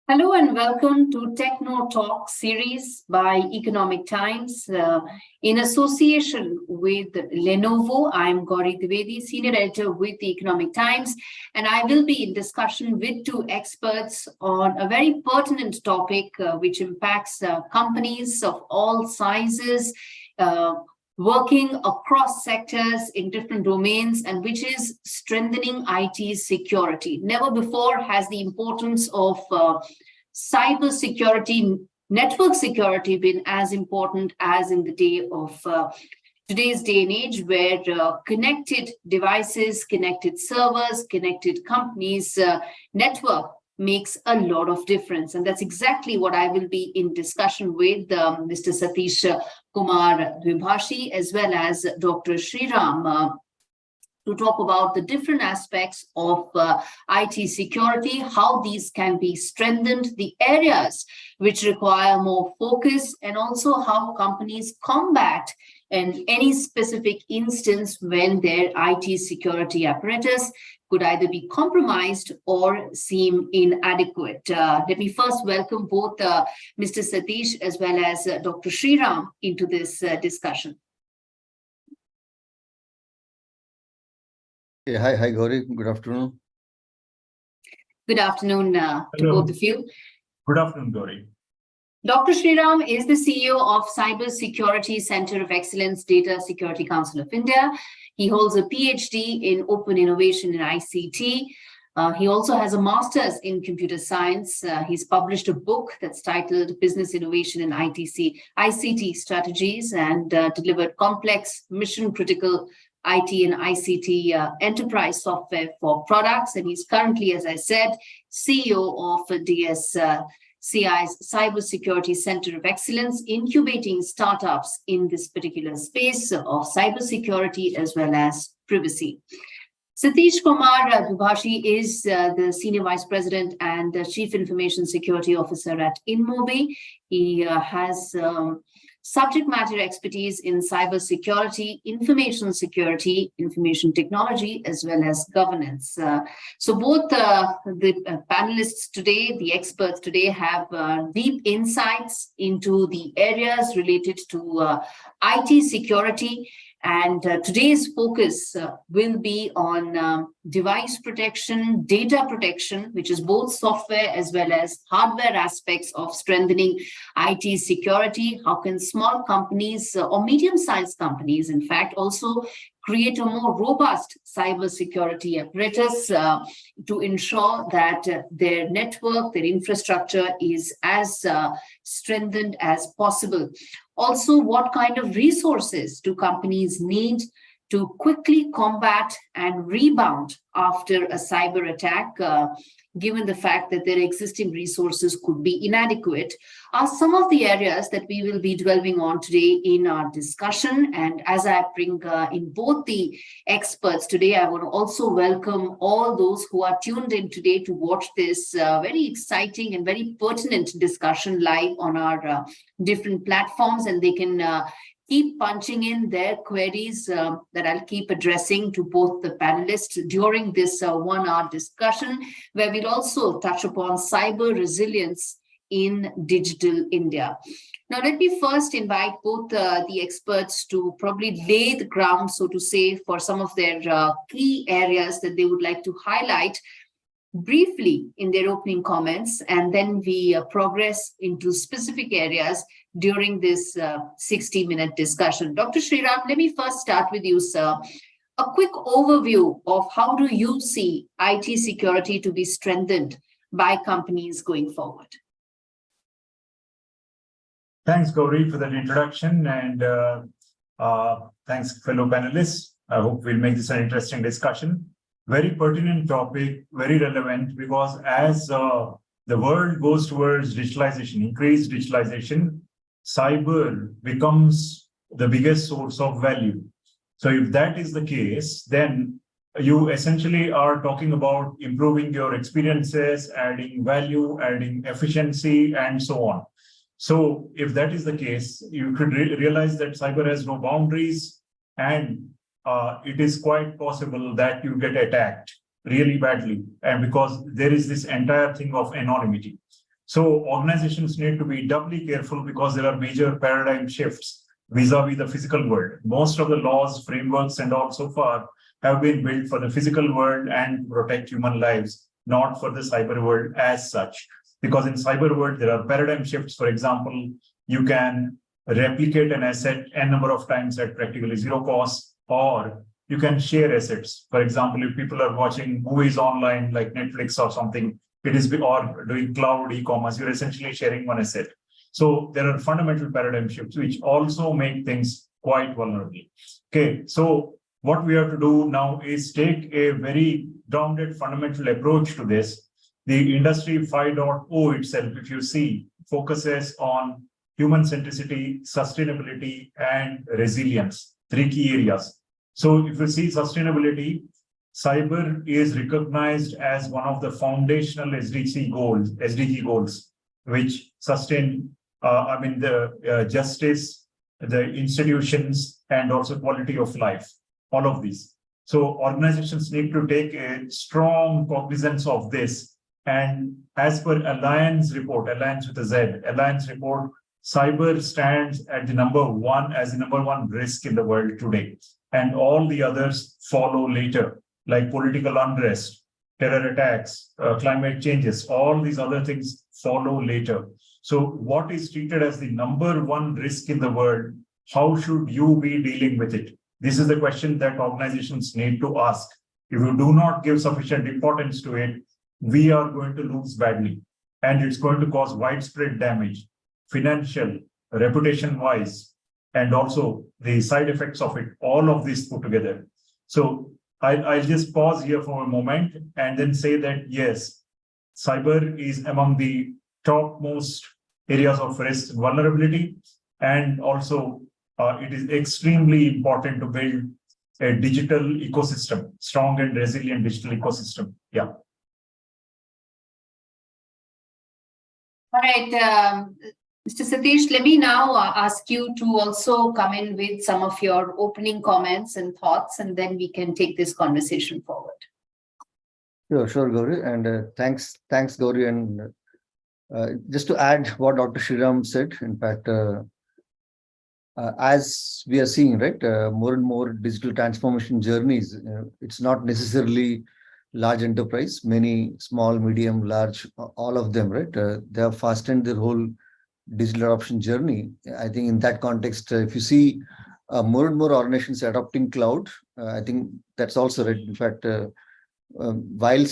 Hello and welcome to Techno Talk series by Economic Times in association with Lenovo. I'm Gauri Dwivedi, Senior Editor with the Economic Times, and I will be in discussion with two experts on a very pertinent topic which impacts companies of all sizes, working across sectors in different domains, and which is strengthening IT security. Never before has the importance of cyber security, network security been as important as in the day of today's day and age, where connected devices, connected servers, connected companies, network makes a lot of difference. And that's exactly what I will be in discussion with Mr. Satish Kumar Dvibhashi as well as Dr. Sriram to talk about the different aspects of IT security, how these can be strengthened, the areas which require more focus, and also how companies combat in any specific instance when their IT security apparatus could either be compromised or seem inadequate. Let me first welcome both Mr. Satish as well as Dr. Sriram into this discussion. Yeah, hi, Gauri. Good afternoon. Good afternoon to both of you. Good afternoon, Gauri. Dr. Sriram is the CEO of Cyber Security Center of Excellence, Data Security Council of India. He holds a PhD in Open Innovation in ICT. He also has a master's in computer science. He's published a book that's titled Business Innovation in ICT Strategies, and delivered complex, mission-critical IT and ICT enterprise software for products. And he's currently, as I said, CEO of DSCI's Cybersecurity Center of Excellence, incubating startups in this particular space of cybersecurity as well as privacy. Satish Kumar Dvibhashi is the Senior Vice President and Chief Information Security Officer at InMobi. He has subject matter expertise in cybersecurity, information security, information technology, as well as governance. So both the panelists today, the experts today, have deep insights into the areas related to IT security. And today's focus will be on device protection, data protection, which is both software as well as hardware aspects of strengthening IT security. How can small companies or medium-sized companies, in fact, also create a more robust cybersecurity apparatus to ensure that their network, their infrastructure is as strengthened as possible. Also, what kind of resources do companies need to quickly combat and rebound after a cyber attack, given the fact that their existing resources could be inadequate, are some of the areas that we will be delving on today in our discussion. And as I bring in both the experts today, I want to also welcome all those who are tuned in today to watch this very exciting and very pertinent discussion live on our different platforms, and they can keep punching in their queries that I'll keep addressing to both the panelists during this 1 hour discussion, where we'll also touch upon cyber resilience in digital India. Now, let me first invite both the experts to probably lay the ground, so to say, for some of their key areas that they would like to highlight briefly in their opening comments, and then we progress into specific areas during this 60-minute discussion. Dr. Sriram, let me first start with you, sir. A quick overview of how do you see IT security to be strengthened by companies going forward? Thanks, Gauri, for that introduction, and thanks, fellow panelists. I hope we'll make this an interesting discussion. Very pertinent topic, very relevant, because as the world goes towards digitalization, increased digitalization, cyber becomes the biggest source of value. So if that is the case, then you essentially are talking about improving your experiences, adding value, adding efficiency, and so on. So if that is the case, you could realize that cyber has no boundaries, and it is quite possible that you get attacked really badly, and because there is this entire thing of anonymity. So organizations need to be doubly careful because there are major paradigm shifts vis-a-vis the physical world. Most of the laws, frameworks, and all so far have been built for the physical world and protect human lives, not for the cyber world as such. Because in cyber world, there are paradigm shifts. For example, you can replicate an asset n number of times at practically zero cost, or you can share assets. For example, if people are watching movies online like Netflix or something, or doing cloud e-commerce, you're essentially sharing one asset. So there are fundamental paradigm shifts which also make things quite vulnerable. Okay, so what we have to do now is take a very grounded fundamental approach to this. The Industry 5.0 itself, if you see, focuses on human centricity, sustainability, and resilience, 3 key areas. So if you see sustainability, cyber is recognized as one of the foundational SDG goals, which sustain, the justice, the institutions, and also quality of life, all of these. So organizations need to take a strong cognizance of this. And as per Alliance report, Alliance with a Z, Alliance report, cyber stands at the number 1 as the number 1 risk in the world today. And all the others follow later, like political unrest, terror attacks, climate changes, all these other things follow later. So what is treated as the number 1 risk in the world? How should you be dealing with it? This is the question that organizations need to ask. If you do not give sufficient importance to it, we are going to lose badly. And it's going to cause widespread damage, financial, reputation-wise, and also the side effects of it, all of this put together. So I'll just pause here for a moment and then say that, yes, cyber is among the topmost areas of risk and vulnerability. And also, it is extremely important to build a digital ecosystem, strong and resilient digital ecosystem. Yeah. All right, Mr. Satish, let me now ask you to also come in with some of your opening comments and thoughts, and then we can take this conversation forward. Sure, Gauri, and thanks, Gauri. And just to add what Dr. Sriram said, in fact, as we are seeing, right, more and more digital transformation journeys, it's not necessarily large enterprise, many small, medium, large, all of them, right? They have fastened their whole digital adoption journey. I think in that context, if you see more and more organizations adopting cloud, I think that's also right. In fact, while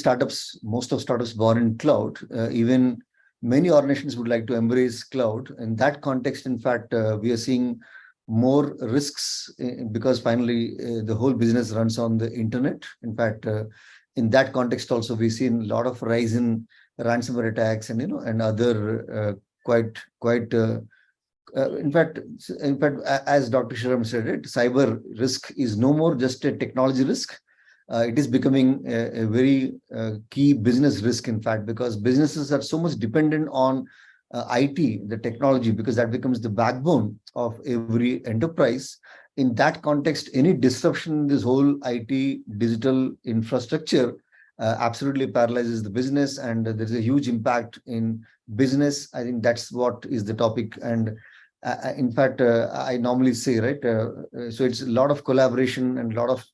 most of startups born in cloud, even many organizations would like to embrace cloud. In that context, in fact, we are seeing more risks because finally the whole business runs on the internet. In fact, in that context also, we've seen a lot of rise in ransomware attacks and and other in fact, as Dr. Sriram said, it, cyber risk is no more just a technology risk. It is becoming a very key business risk, in fact, because businesses are so much dependent on IT, the technology, because that becomes the backbone of every enterprise. In that context, any disruption in this whole IT digital infrastructure absolutely paralyzes the business, and there's a huge impact in business. I think that's what is the topic. And in fact, I normally say, right, so it's a lot of collaboration and a lot of,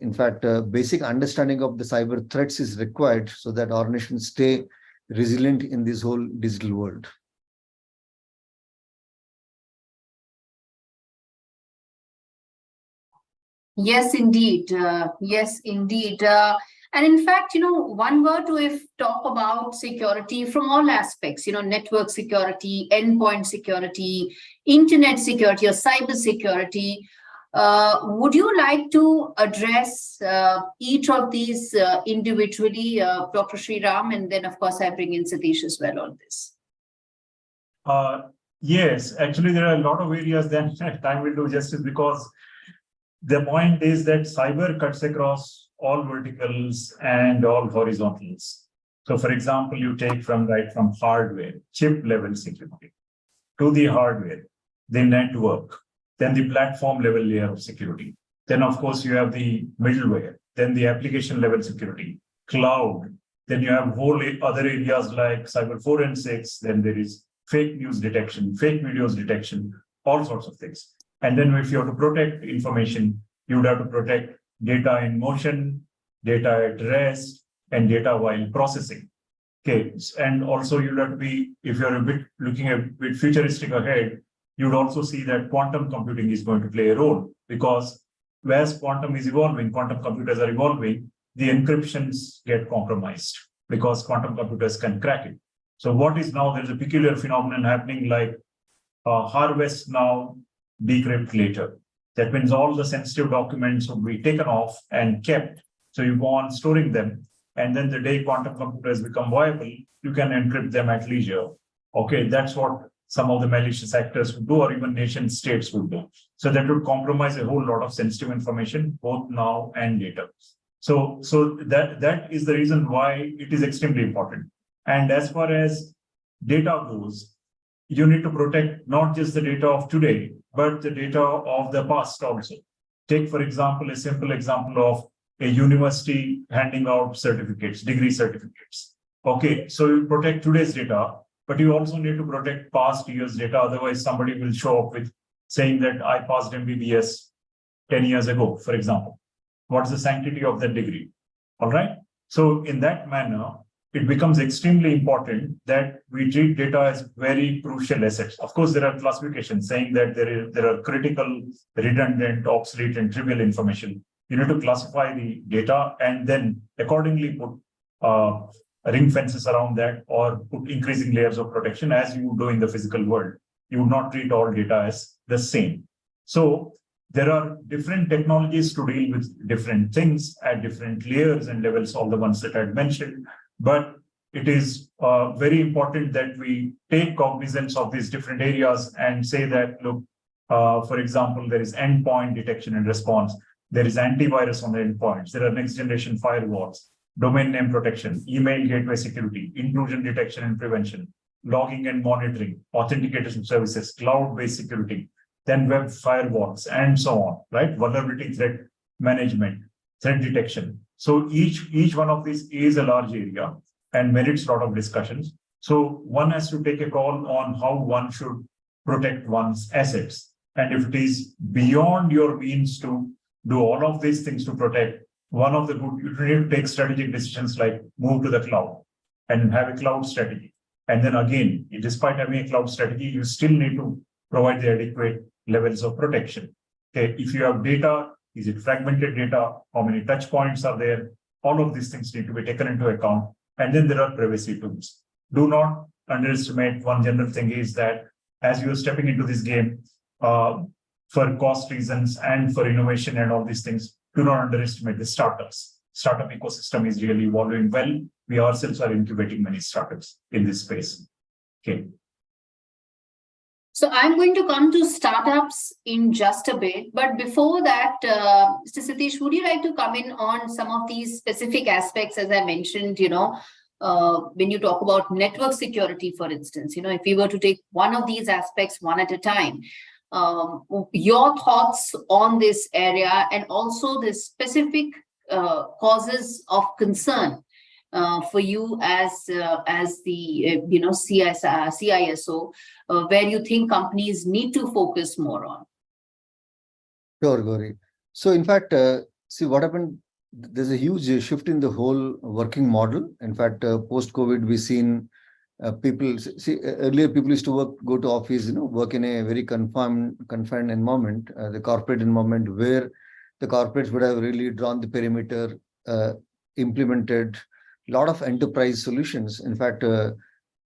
in fact, basic understanding of the cyber threats is required so that organizations stay resilient in this whole digital world. Yes, indeed. Yes, indeed. And in fact, one were to talk about security from all aspects, network security, endpoint security, internet security, or cyber security. Would you like to address each of these individually, Dr. Sriram, and then, of course, I bring in Satish as well on this? Yes, actually, there are a lot of areas that time will do justice, because the point is that cyber cuts across all verticals and all horizontals. So, for example, you take from hardware, chip level security, to the hardware, the network, then the platform level layer of security. Then, of course, you have the middleware, then the application level security, cloud, Then you have whole other areas like cyber forensics. Then there is fake news detection, fake videos detection, all sorts of things. And then if you have to protect information, you would have to protect data in motion, data at rest, and data while processing. Okay, and also you'll have to be, if you're a bit looking a bit futuristic ahead, you'd also see that quantum computing is going to play a role, because as quantum is evolving, quantum computers are evolving, the encryptions get compromised because quantum computers can crack it. So what is now, there's a peculiar phenomenon happening like harvest now, decrypt later. That means all the sensitive documents will be taken off and kept. So you go on storing them. And then the day quantum computers become viable, you can encrypt them at leisure. Okay, that's what some of the malicious actors would do, or even nation states would do. So that would compromise a whole lot of sensitive information, both now and later. So that is the reason why it is extremely important. And as far as data goes, you need to protect not just the data of today, but the data of the past also. Take, for example, a simple example of a university handing out certificates, degree certificates. Okay, so you protect today's data, but you also need to protect past years' data. Otherwise, somebody will show up with saying that I passed MBBS 10 years ago, for example. What's the sanctity of that degree? All right. So in that manner, it becomes extremely important that we treat data as very crucial assets. Of course, there are classifications saying that there are critical, redundant, obsolete, and trivial information. You need to classify the data and then accordingly put ring fences around that, or put increasing layers of protection as you do in the physical world. You would not treat all data as the same. So there are different technologies to deal with different things at different layers and levels, all the ones that I had mentioned. But it is very important that we take cognizance of these different areas and say that, look, for example, there is endpoint detection and response. There is antivirus on the endpoints. There are next generation firewalls, domain name protection, email gateway security, intrusion detection and prevention, logging and monitoring, authentication services, cloud-based security, then web firewalls, and so on, right? Vulnerability threat management, threat detection. So each one of these is a large area and merits a lot of discussions. So one has to take a call on how one should protect one's assets. And if it is beyond your means to do all of these things to protect, one of the good, you need to take strategic decisions like move to the cloud and have a cloud strategy. And then again, despite having a cloud strategy, you still need to provide the adequate levels of protection. Okay, if you have data, is it fragmented data? How many touch points are there? All of these things need to be taken into account. And then there are privacy tools. Do not underestimate. One general thing is that as you are stepping into this game, for cost reasons and for innovation and all these things, do not underestimate the startups. Startup ecosystem is really evolving well. We ourselves are incubating many startups in this space. Okay. So I'm going to come to startups in just a bit, but before that, Mr. Satish, would you like to come in on some of these specific aspects, as I mentioned, when you talk about network security, for instance, if we were to take one of these aspects one at a time, your thoughts on this area and also the specific causes of concern for you as the CISO, where you think companies need to focus more on. Sure, Gauri. So in fact, see what happened, there's a huge shift in the whole working model. In fact, post-COVID, we've seen people, earlier people used to go to office, work in a very confined environment, the corporate environment, where the corporates would have really drawn the perimeter, implemented a lot of enterprise solutions. In fact,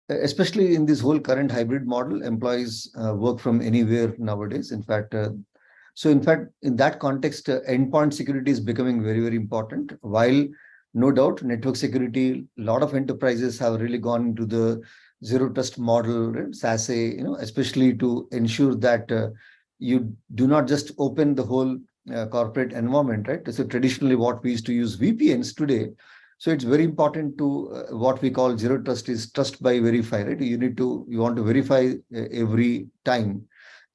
especially in this whole current hybrid model, employees work from anywhere nowadays. In fact, in that context, endpoint security is becoming very, very important. While no doubt network security, a lot of enterprises have really gone into the zero trust model, right? SASE, especially to ensure that you do not just open the whole corporate environment, right? So traditionally, what we used to use VPNs today. So it's very important to what we call zero trust is trust by verify, right? You want to verify every time.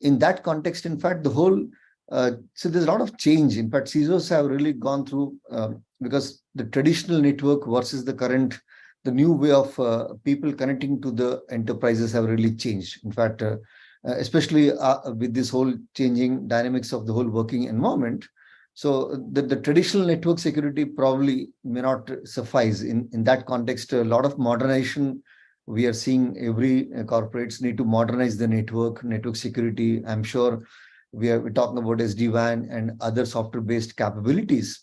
In that context, in fact, the whole, so there's a lot of change. In fact, CISOs have really gone through because the traditional network versus the new way of people connecting to the enterprises have really changed. In fact, especially with this whole changing dynamics of the whole working environment. So the traditional network security probably may not suffice. In that context, a lot of modernization we are seeing. Every corporates need to modernize the network security. I'm sure we're talking about SD-WAN and other software-based capabilities.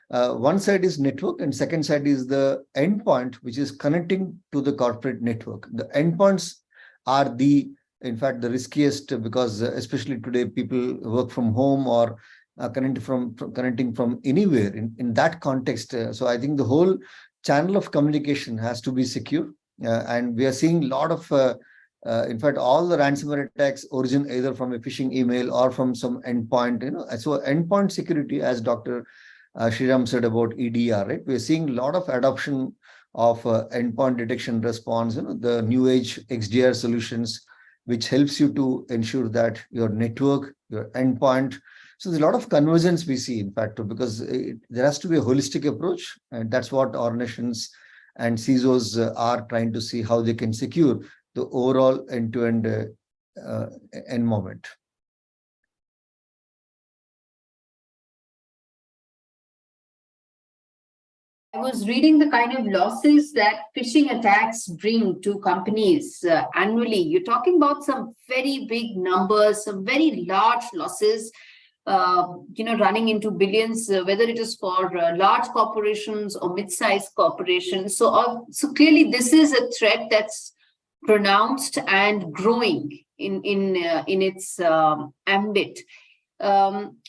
One side is network and second side is the endpoint, which is connecting to the corporate network. The endpoints are in fact, the riskiest, because especially today people work from home or connecting from anywhere. In that context, so I think the whole channel of communication has to be secure, and we are seeing a lot of in fact, all the ransomware attacks origin either from a phishing email or from some endpoint. So endpoint security, as Dr. Sriram said about EDR, right? We're seeing a lot of adoption of endpoint detection response. The new age XDR solutions, which helps you to ensure that your network, your endpoint. So there's a lot of convergence we see, in fact, because there has to be a holistic approach, and that's what organizations and CISOs are trying to see how they can secure the overall end-to-end environment. I was reading the kind of losses that phishing attacks bring to companies annually. You're talking about some very big numbers, some very large losses, running into billions, whether it is for large corporations or mid-sized corporations. So clearly this is a threat that's pronounced and growing in its ambit.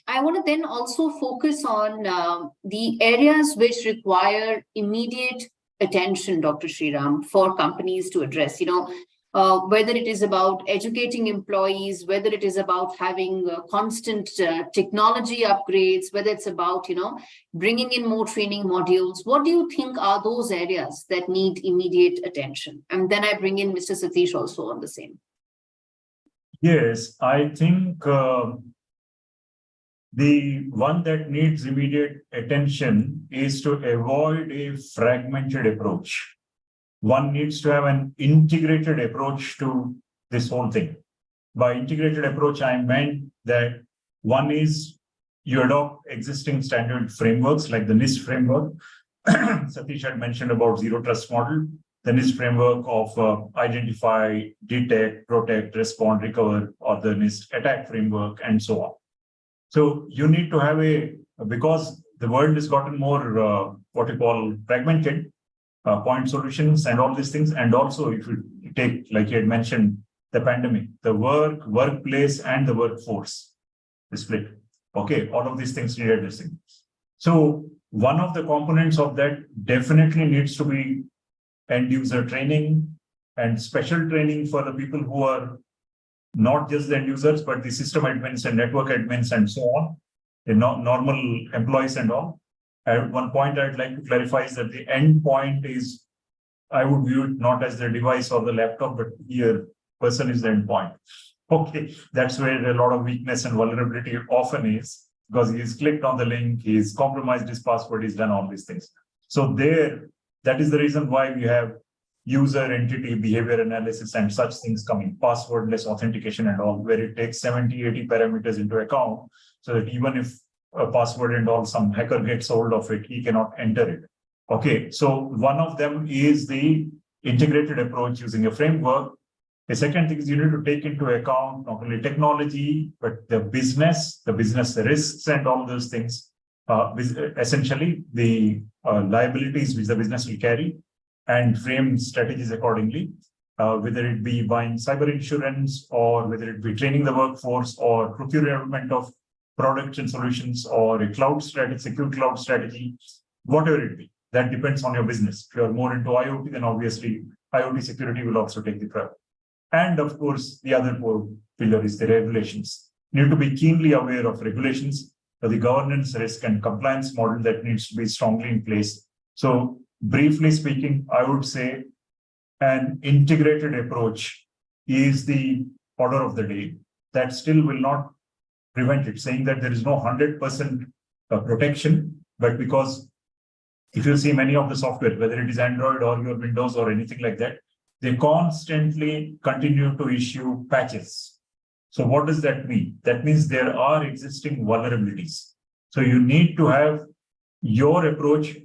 I want to then also focus on the areas which require immediate attention, Dr. Sriram, for companies to address, whether it is about educating employees, whether it is about having constant technology upgrades, whether it's about, bringing in more training modules. What do you think are those areas that need immediate attention? And then I bring in Mr. Satish also on the same. Yes, I think the one that needs immediate attention is to avoid a fragmented approach. One needs to have an integrated approach to this whole thing. By integrated approach, I meant that one is you adopt existing standard frameworks like the NIST framework. Satish had mentioned about zero trust model, the NIST framework of identify, detect, protect, respond, recover, or the NIST attack framework, and so on. So you need to have because the world has gotten more what you call fragmented, point solutions and all these things. And also if you take, like you had mentioned, the pandemic, the workplace and the workforce, the split. Okay, all of these things need addressing. So one of the components of that definitely needs to be end user training and special training for the people who are not just the end users, but the system admins and network admins and so on, the normal employees and all. At one point, I'd like to clarify is that the endpoint is, I would view it not as the device or the laptop, but here person is the endpoint. Okay, that's where a lot of weakness and vulnerability often is, because he's clicked on the link, he's compromised his password, he's done all these things. So that is the reason why we have user entity behavior analysis and such things coming, passwordless authentication and all, where it takes 70, 80 parameters into account, so that even if a password and all, some hacker gets hold of it, he cannot enter it. Okay, so one of them is the integrated approach using a framework. The second thing is you need to take into account not only technology, but the business risks and all those things, essentially the liabilities which the business will carry, and frame strategies accordingly, whether it be buying cyber insurance or whether it be training the workforce or procurement of products and solutions or a cloud strategy, secure cloud strategy, whatever it be. That depends on your business. If you're more into IoT, then obviously IoT security will also take the priority. And of course, the other core pillar is the regulations. You need to be keenly aware of regulations, the governance, risk, and compliance model that needs to be strongly in place. So briefly speaking, I would say an integrated approach is the order of the day. That still will not prevent it, saying that there is no 100% protection, but because if you see many of the software, whether it is Android or your Windows or anything like that, they constantly continue to issue patches. So what does that mean? That means there are existing vulnerabilities. So you need to have your approach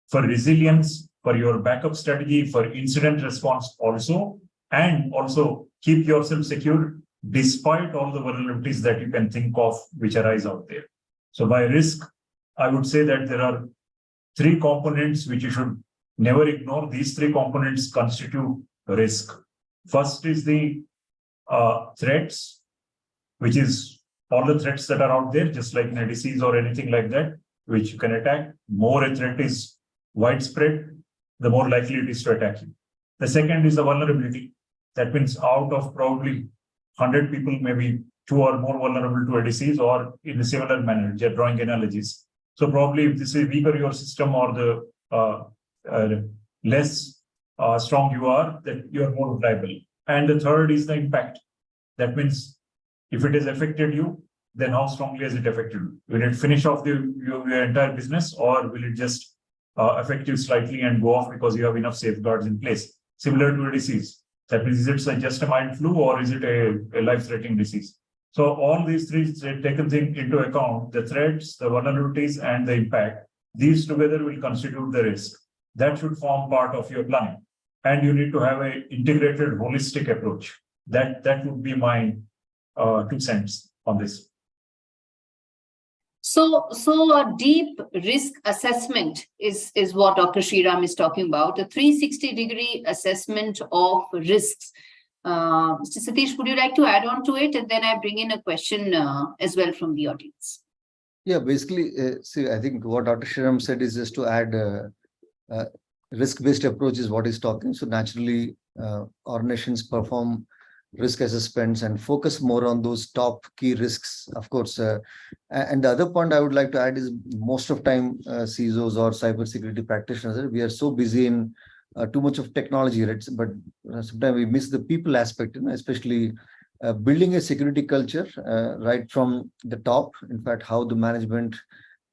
for resilience, for your backup strategy, for incident response also, and also keep yourself secure despite all the vulnerabilities that you can think of which arise out there. So by risk, I would say that there are three components which you should never ignore. These three components constitute risk. First is the threats, which is all the threats that are out there, just like in a disease or anything like that, which you can attack. More a threat is widespread, the more likely it is to attack you. The second is the vulnerability. That means out of probably 100 people, maybe 2 or more vulnerable to a disease, or in a similar manner, you're drawing analogies. So probably if this is weaker your system or the less strong you are, that you are more liable. And the third is the impact. That means if it has affected you, then how strongly has it affected you? Will it finish off your entire business, or will it just affect you slightly and go off because you have enough safeguards in place? Similar to a disease. That means, is it just a mild flu, or is it a life-threatening disease? So all these three taken into account, the threats, the vulnerabilities, and the impact, these together will constitute the risk. That should form part of your planning. And you need to have an integrated, holistic approach. That would be my 2 cents on this. So a deep risk assessment is what Dr. Sriram is talking about, a 360-degree assessment of risks. Mr. Satish, would you like to add on to it? And then I bring in a question as well from the audience. Yeah, basically, see, I think what Dr. Sriram said is just to add risk-based approach is what he's talking. So naturally, organizations perform risk assessments and focus more on those top key risks, of course. And the other point I would like to add is most of time CISOs or cybersecurity practitioners, we are so busy in too much of technology, right? But sometimes we miss the people aspect, especially building a security culture right from the top. In fact, how the management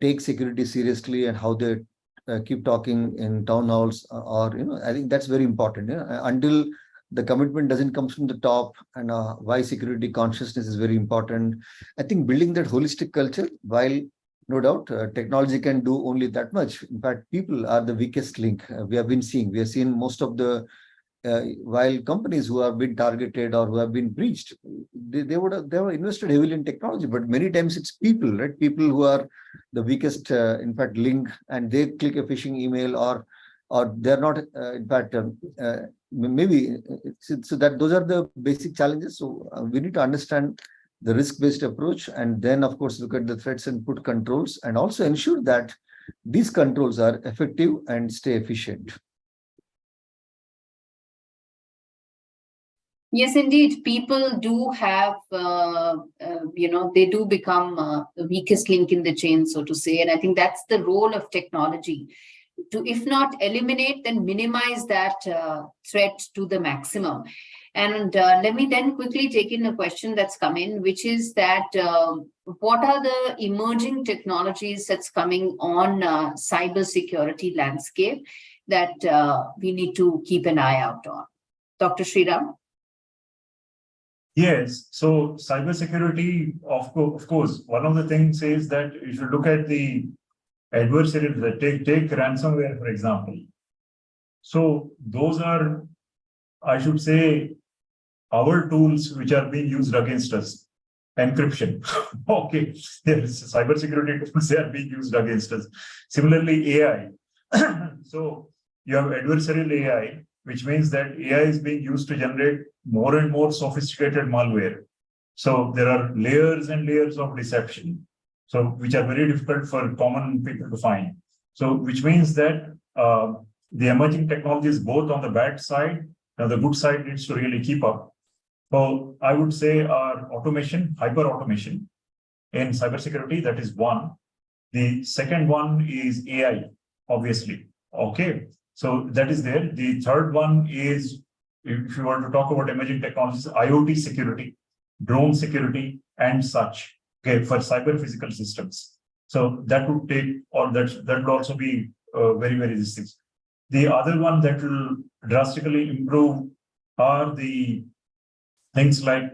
takes security seriously and how they keep talking in town halls, or I think that's very important. Until the commitment doesn't come from the top, and why security consciousness is very important. I think building that holistic culture, while no doubt technology can do only that much. In fact, people are the weakest link. We have seen most of the while companies who have been targeted or who have been breached, they have invested heavily in technology, but many times it's people, right? People who are the weakest, in fact, link, and they click a phishing email, or they're not, in fact, maybe. So that those are the basic challenges. So we need to understand the risk-based approach, and then, of course, look at the threats and put controls, and also ensure that these controls are effective and stay efficient. Yes, indeed. People do have, they do become the weakest link in the chain, so to say. And I think that's the role of technology, to, if not eliminate, then minimize that threat to the maximum. And let me then quickly take in a question that's come in, which is that what are the emerging technologies that's coming on cybersecurity landscape that we need to keep an eye out on? Dr. Sriram? Yes, so cybersecurity, of course, one of the things is that if you look at the adversaries, that take ransomware, for example. So those are, I should say, our tools which are being used against us. Encryption. Okay, there's cybersecurity tools, they are being used against us. Similarly, AI. So you have adversarial AI, which means that AI is being used to generate more and more sophisticated malware. So there are layers and layers of deception, so which are very difficult for common people to find. So which means that the emerging technologies, both on the bad side, now the good side needs to really keep up. So I would say our automation, hyper automation in cybersecurity, that is one. The second one is AI, obviously. Okay. So that is there. The third one is, if you want to talk about emerging technologies, IoT security, drone security, and such, okay, for cyber physical systems. So that would take, or that would also be very these things. The other one that will drastically improve are the things like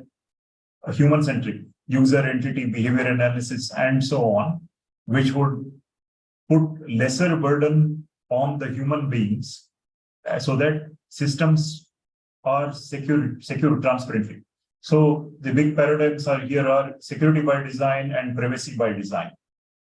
human-centric user entity behavior analysis and so on, which would put lesser burden on the human beings so that systems are secure transparently. So the big paradigms are security by design and privacy by design.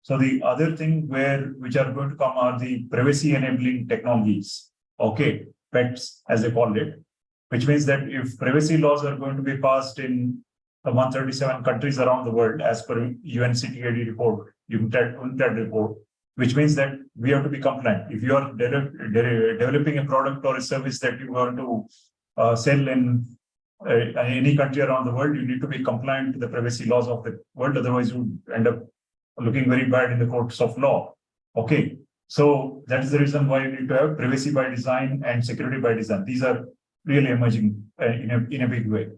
So the other thing which are going to come are the privacy enabling technologies, okay, PETs as they call it, which means that if privacy laws are going to be passed in 137 countries around the world as per UNCTAD report, UNCTAD report, which means that we have to be compliant. If you are developing a product or a service that you want to sell in any country around the world, you need to be compliant to the privacy laws of the world. Otherwise, you end up looking very bad in the courts of law. Okay, so that is the reason why you need to have privacy by design and security by design. These are really emerging in a big way.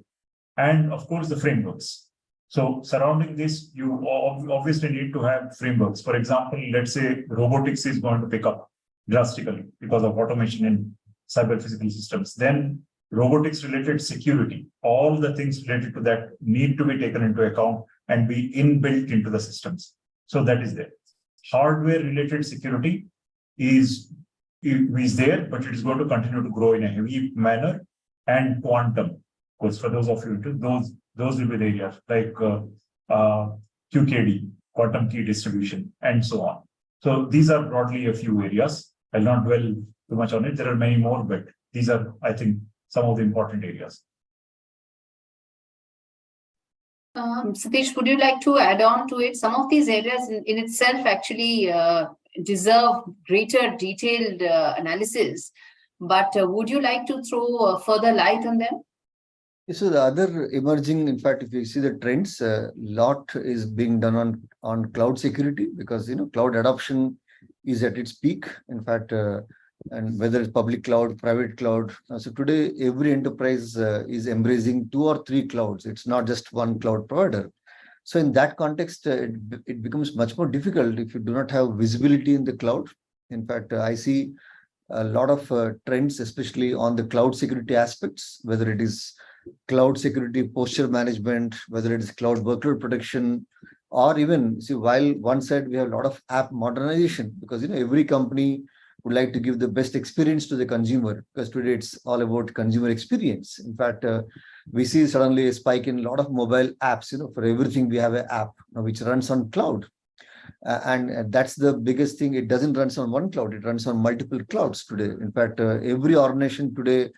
And of course, the frameworks. So surrounding this, you obviously need to have frameworks. For example, let's say robotics is going to pick up drastically because of automation in cyber physical systems. Then robotics related security, all the things related to that need to be taken into account and be inbuilt into the systems. So that is there. Hardware related security is there, but it is going to continue to grow in a heavy manner. And quantum, because for those of you, those will be the areas like QKD, quantum key distribution, and so on. So these are broadly a few areas. I'll not dwell too much on it. There are many more, but these are, I think, some of the important areas. Satish, would you like to add on to it? Some of these areas in itself actually deserve greater detailed analysis, but would you like to throw further light on them? So the other emerging, in fact, if you see the trends, a lot is being done on cloud security because, cloud adoption is at its peak. In fact, and whether it's public cloud, private cloud. So today, every enterprise is embracing 2 or 3 clouds. It's not just one cloud provider. So in that context, it becomes much more difficult if you do not have visibility in the cloud. In fact, I see a lot of trends, especially on the cloud security aspects, whether it is cloud security posture management, whether it is cloud workload protection, or even, see, while one side we have a lot of app modernization, because every company would like to give the best experience to the consumer, because today it's all about consumer experience. In fact, we see suddenly a spike in a lot of mobile apps. For everything we have an app which runs on cloud, and that's the biggest thing. It doesn't run on one cloud; it runs on multiple clouds today. In fact, every organization today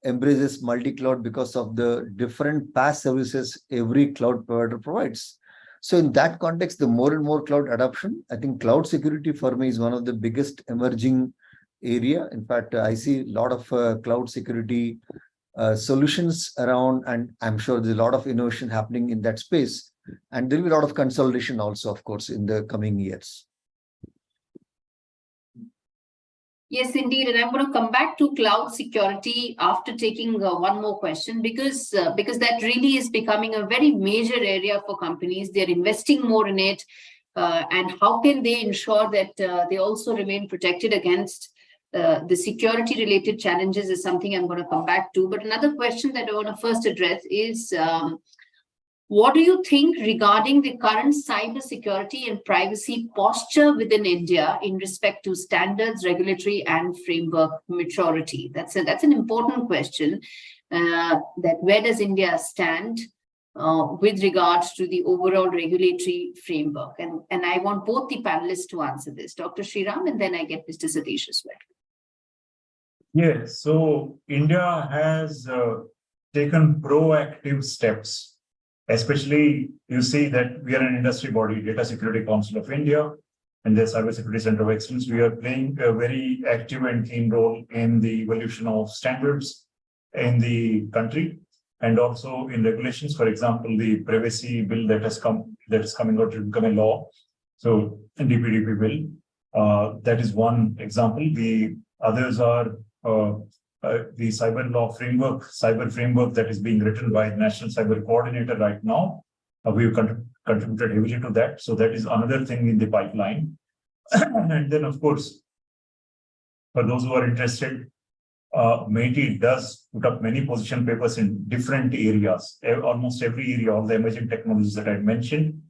embraces multi-cloud because of the different PaaS services every cloud provider provides. So in that context, the more and more cloud adoption, I think cloud security for me is one of the biggest emerging area. In fact, I see a lot of cloud security solutions around, and I'm sure there's a lot of innovation happening in that space. And there will be a lot of consolidation also, of course, in the coming years. Yes, indeed. And I'm going to come back to cloud security after taking one more question, because that really is becoming a very major area for companies. They're investing more in it. And how can they ensure that they also remain protected against the security related challenges is something I'm going to come back to. But another question that I want to first address is, what do you think regarding the current cyber security and privacy posture within India in respect to standards, regulatory and framework maturity? That's an important question. That where does India stand with regards to the overall regulatory framework? And I want both the panelists to answer this, Dr. Sriram, and then I get Mr. Satish as well. Yes, so India has taken proactive steps. Especially, you see that we are an industry body, Data Security Council of India, and the Cyber Security Center of Excellence. We are playing a very active and keen role in the evolution of standards in the country, and also in regulations. For example, the privacy bill that is coming out to become a law. So, DPDP bill, that is one example. The others are the cyber law framework, cyber framework that is being written by the National Cyber Coordinator right now. We've contributed heavily to that. So that is another thing in the pipeline. And then, of course, for those who are interested, MeitY does put up many position papers in different areas, almost every area, all the emerging technologies that I mentioned.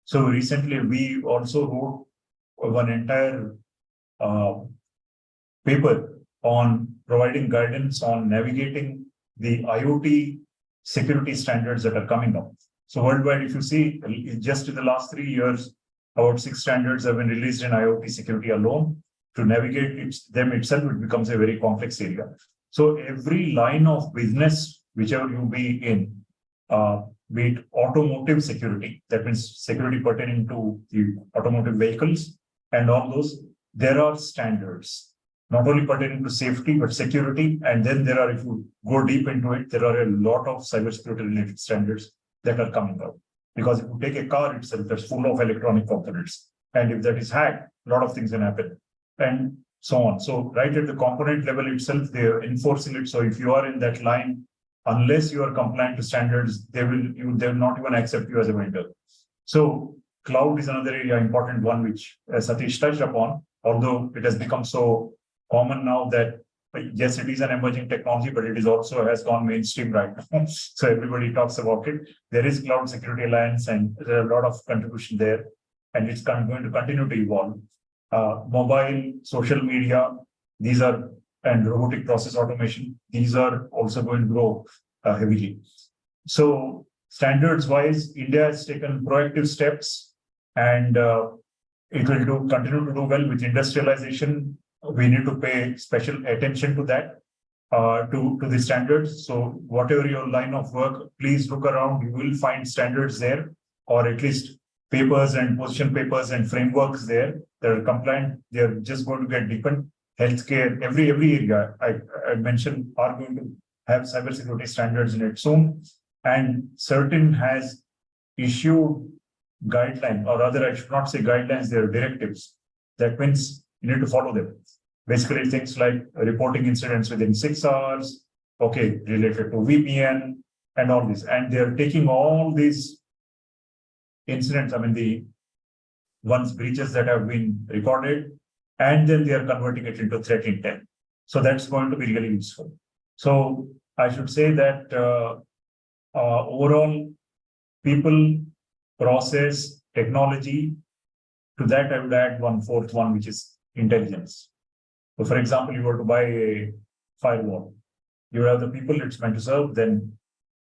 So recently, we also wrote one entire paper on providing guidance on navigating the IoT security standards that are coming up. So worldwide, if you see, just in the last 3 years, about 6 standards have been released in IoT security alone. To navigate them itself, it becomes a very complex area. So every line of business, whichever you be in, be it automotive security, that means security pertaining to the automotive vehicles and all those, there are standards, not only pertaining to safety, but security. And then there are, if you go deep into it, there are a lot of cybersecurity related standards that are coming out. Because if you take a car itself, that's full of electronic components. And if that is hacked, a lot of things can happen. And so on. So right at the component level itself, they're enforcing it. So if you are in that line, unless you are compliant to standards, they will not even accept you as a vendor. So cloud is another area, important one, which Satish touched upon, although it has become so common now that yes, it is an emerging technology, but it is also has gone mainstream right now. So everybody talks about it. There is Cloud Security Alliance, and there are a lot of contribution there, and it's going to continue to evolve. Mobile, social media, these are, and robotic process automation, these are also going to grow heavily. So standards wise, India has taken proactive steps, and it will continue to do well with industrialization. We need to pay special attention to that, to the standards. So whatever your line of work, please look around, you will find standards there, or at least papers and position papers and frameworks there that are compliant. They're just going to get deepened. Healthcare, every area I mentioned are going to have cybersecurity standards in it soon. And CERT-In has issued guidelines, or rather, I should not say guidelines, they are directives. That means you need to follow them. Basically, things like reporting incidents within 6 hours, okay, related to VPN and all this. And they're taking all these incidents, I mean, the ones breaches that have been recorded, and then they are converting it into threat intel. So that's going to be really useful. So I should say that overall, people, process, technology, to that I would add one fourth one, which is intelligence. So for example, you were to buy a firewall, you have the people it's meant to serve, then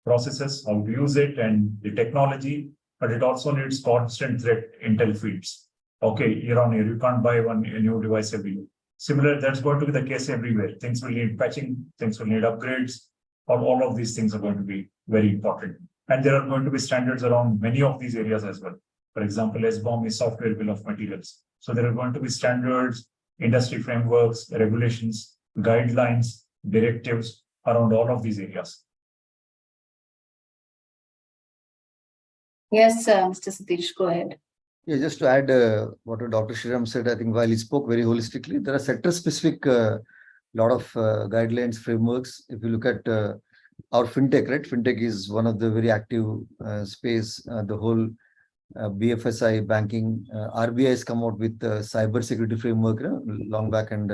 processes, how to use it, and the technology, but it also needs constant threat intel feeds. Okay, year on year, you can't buy a new device every year. Similar, that's going to be the case everywhere. Things will need patching, things will need upgrades, or all of these things are going to be very important. And there are going to be standards around many of these areas as well. For example, SBOM is software bill of materials. So there are going to be standards, industry frameworks, regulations, guidelines, directives around all of these areas. Yes, Mr. Satish, go ahead. Yeah, just to add what Dr. Sriram said, I think while he spoke very holistically, there are sector-specific lot of guidelines, frameworks. If you look at our fintech, right? Fintech is one of the very active space. The whole BFSI banking, RBI has come out with the cyber security framework long back, and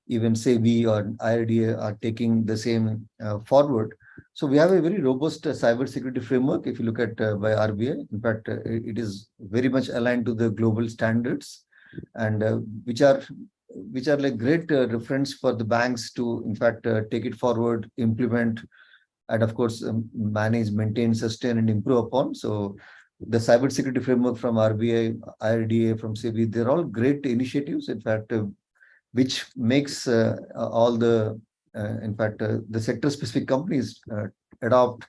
even SEBI or IRDA are taking the same forward. So we have a very robust cyber security framework. If you look at by RBI, in fact, it is very much aligned to the global standards, and which are like great reference for the banks to, in fact, take it forward, implement, and of course, manage, maintain, sustain, and improve upon. So the cybersecurity framework from RBI, IRDA, from SEBI, they're all great initiatives, in fact, which makes all the, in fact, the sector-specific companies adopt.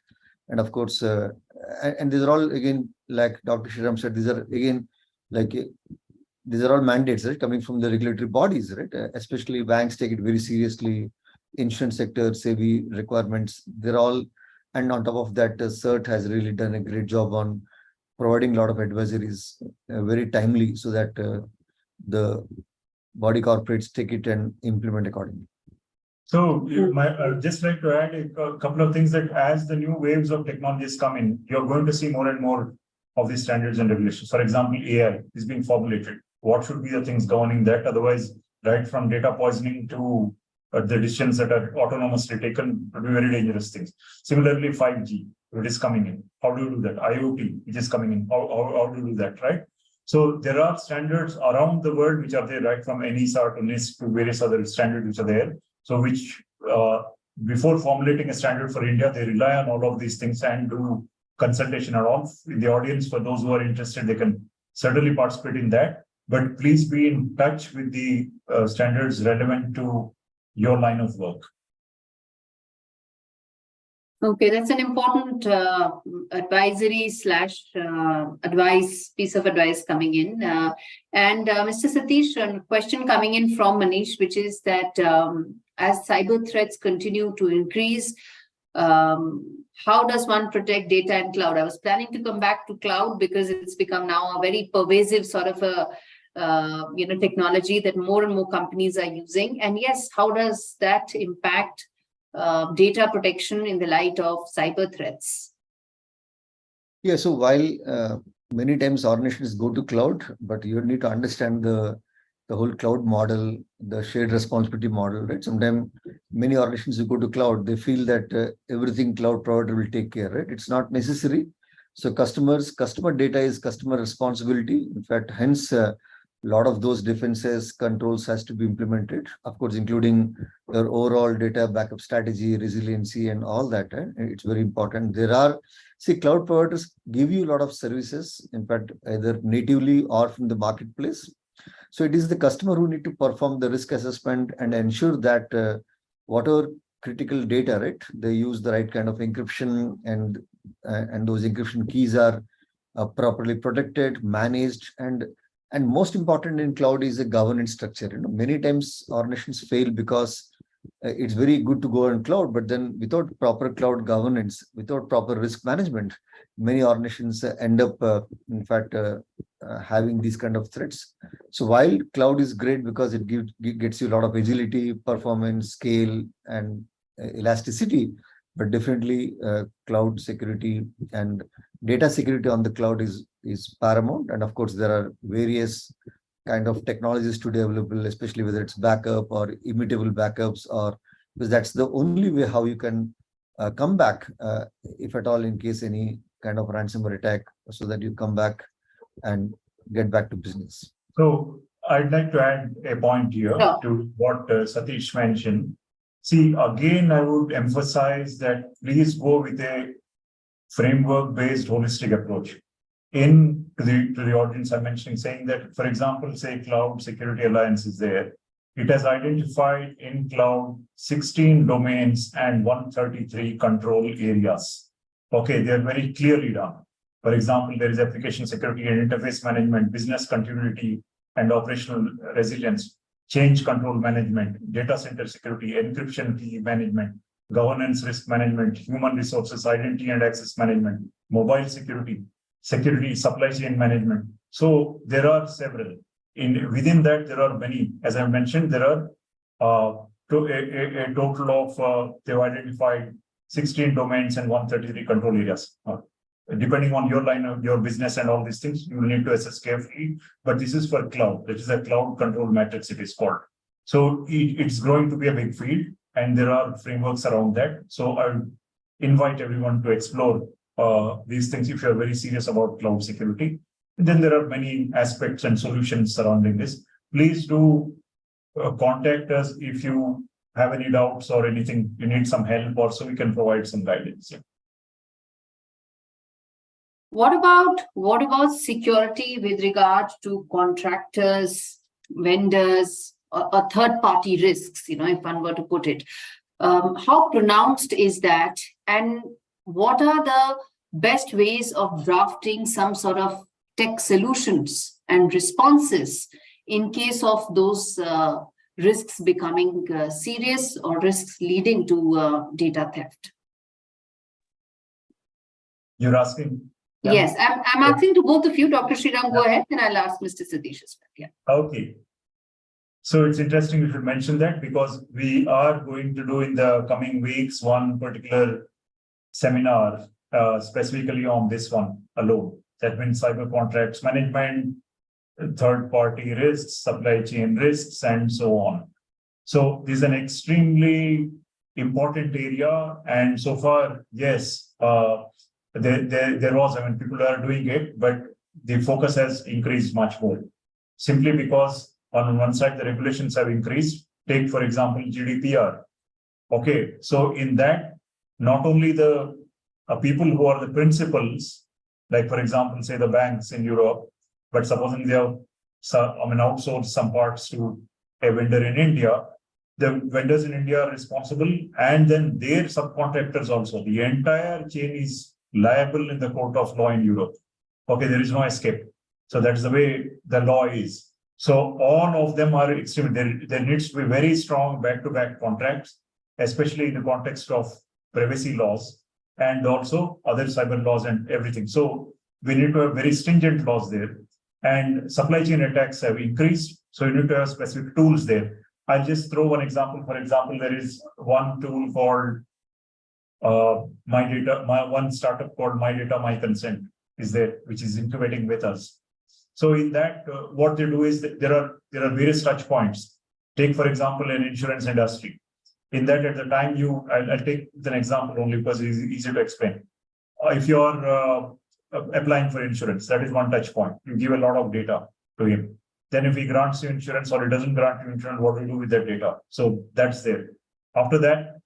And of course, and these are all, again, like Dr. Sriram said, these are, again, like, these are all mandates, right, coming from the regulatory bodies, right? Especially banks take it very seriously. Insurance sector, SEBI requirements, they're all, and on top of that, CERT has really done a great job on providing a lot of advisories very timely, so that the body corporates take it and implement accordingly. So I'd just like to add a couple of things, that as the new waves of technologies come in, you're going to see more and more of these standards and regulations. For example, AI is being formulated. What should be the things governing that? Otherwise, right from data poisoning to the decisions that are autonomously taken to be very dangerous things. Similarly, 5G, it is coming in. How do you do that? IoT, which is coming in. How do you do that, right? So there are standards around the world which are there, right from NISA to NIST to various other standards which are there. So which, before formulating a standard for India, they rely on all of these things and do consultation around. In the audience, for those who are interested, they can certainly participate in that. But please be in touch with the standards relevant to your line of work. Okay, that's an important advisory / piece of advice coming in. Mr. Satish, a question coming in from Manish, which is that as cyber threats continue to increase, how does one protect data and cloud? I was planning to come back to cloud because it's become now a very pervasive sort of a technology that more and more companies are using. And yes, how does that impact data protection in the light of cyber threats? Yeah, so while many times organizations go to cloud, but you need to understand the whole cloud model, the shared responsibility model, right? Sometimes many organizations who go to cloud, they feel that everything cloud provider will take care, right? It's not necessary. So customer data is customer responsibility. In fact, hence a lot of those defenses, controls has to be implemented, of course, including your overall data backup strategy, resiliency, and all that. It's very important. Cloud providers give you a lot of services, in fact, either natively or from the marketplace. So it is the customer who need to perform the risk assessment and ensure that whatever critical data, right, they use the right kind of encryption and those encryption keys are properly protected, managed, and most important in cloud is a governance structure. Many times organizations fail because it's very good to go on cloud, but then without proper cloud governance, without proper risk management, many organizations end up, having these kind of threats. So while cloud is great because it gets you a lot of agility, performance, scale, and elasticity, but definitely cloud security and data security on the cloud is paramount. And of course, there are various kind of technologies today available, especially whether it's backup or immutable backups, or because that's the only way how you can come back, if at all, in case any kind of ransomware attack, so that you come back and get back to business. So I'd like to add a point here to what Satish mentioned. See, again, I would emphasize that please go with a framework-based holistic approach. To the audience, I'm mentioning, saying that, for example, say Cloud Security Alliance is there. It has identified in cloud 16 domains and 133 control areas. Okay, they are very clearly done. For example, there is application security and interface management, business continuity and operational resilience, change control management, data center security, encryption key management, governance risk management, human resources, identity and access management, mobile security, supply chain management. So there are several. Within that, there are many. As I mentioned, there are a total of, they've identified 16 domains and 133 control areas. Depending on your line of your business and all these things, you will need to assess carefully. But this is for cloud. That is a cloud control matrix, it is called. So it's going to be a big field, and there are frameworks around that. So I would invite everyone to explore these things if you're very serious about cloud security. And then there are many aspects and solutions surrounding this. Please do contact us if you have any doubts or anything, you need some help, or so we can provide some guidance. Yeah. What about security with regard to contractors, vendors, or third-party risks, if one were to put it? How pronounced is that? And what are the best ways of drafting some sort of tech solutions and responses in case of those risks becoming serious or risks leading to data theft? You're asking? Yeah. Yes, I'm asking to both of you. Dr. Sriram, go ahead, and I'll ask Mr. Satish as well. Yeah. Okay. So it's interesting you should mention that, because we are going to do in the coming weeks one particular seminar specifically on this one alone. That means cyber contracts management, third-party risks, supply chain risks, and so on. So this is an extremely important area. And so far, yes, there was, I mean, people are doing it, but the focus has increased much more. Simply because on one side, the regulations have increased. Take, for example, GDPR. Okay, so in that, not only the people who are the principals, like, for example, say the banks in Europe, but supposing they have outsourced some parts to a vendor in India, the vendors in India are responsible, and then their subcontractors also. The entire chain is liable in the court of law in Europe. Okay, there is no escape. So that's the way the law is. So all of them are extremely, there needs to be very strong back-to-back contracts, especially in the context of privacy laws and also other cyber laws and everything. So we need to have very stringent laws there. And supply chain attacks have increased. So you need to have specific tools there. I'll just throw one example. For example, there is one tool called one startup called My Data, My Consent is there, which is incubating with us. So in that, what they do is that there are various touch points. Take, for example, an insurance industry. In that, at the time I'll take an example only because it's easy to explain. If you're applying for insurance, that is one touch point. You give a lot of data to him. Then if he grants you insurance or he doesn't grant you insurance, what do you do with that data? So that's there. After that,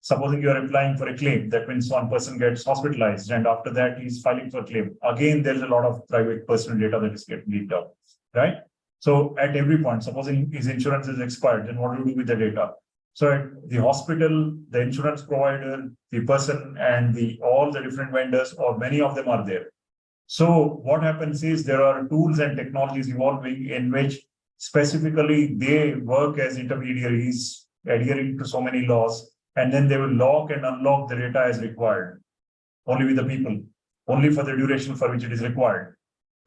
supposing you are applying for a claim, that means one person gets hospitalized, and after that he's filing for claim. Again, there's a lot of private personal data that is getting leaked out, right? So at every point, supposing his insurance is expired, then what do you do with the data? So at the hospital, the insurance provider, the person, and all the different vendors, or many of them are there. So what happens is there are tools and technologies evolving in which specifically they work as intermediaries, adhering to so many laws, and then they will lock and unlock the data as required, only with the people, only for the duration for which it is required.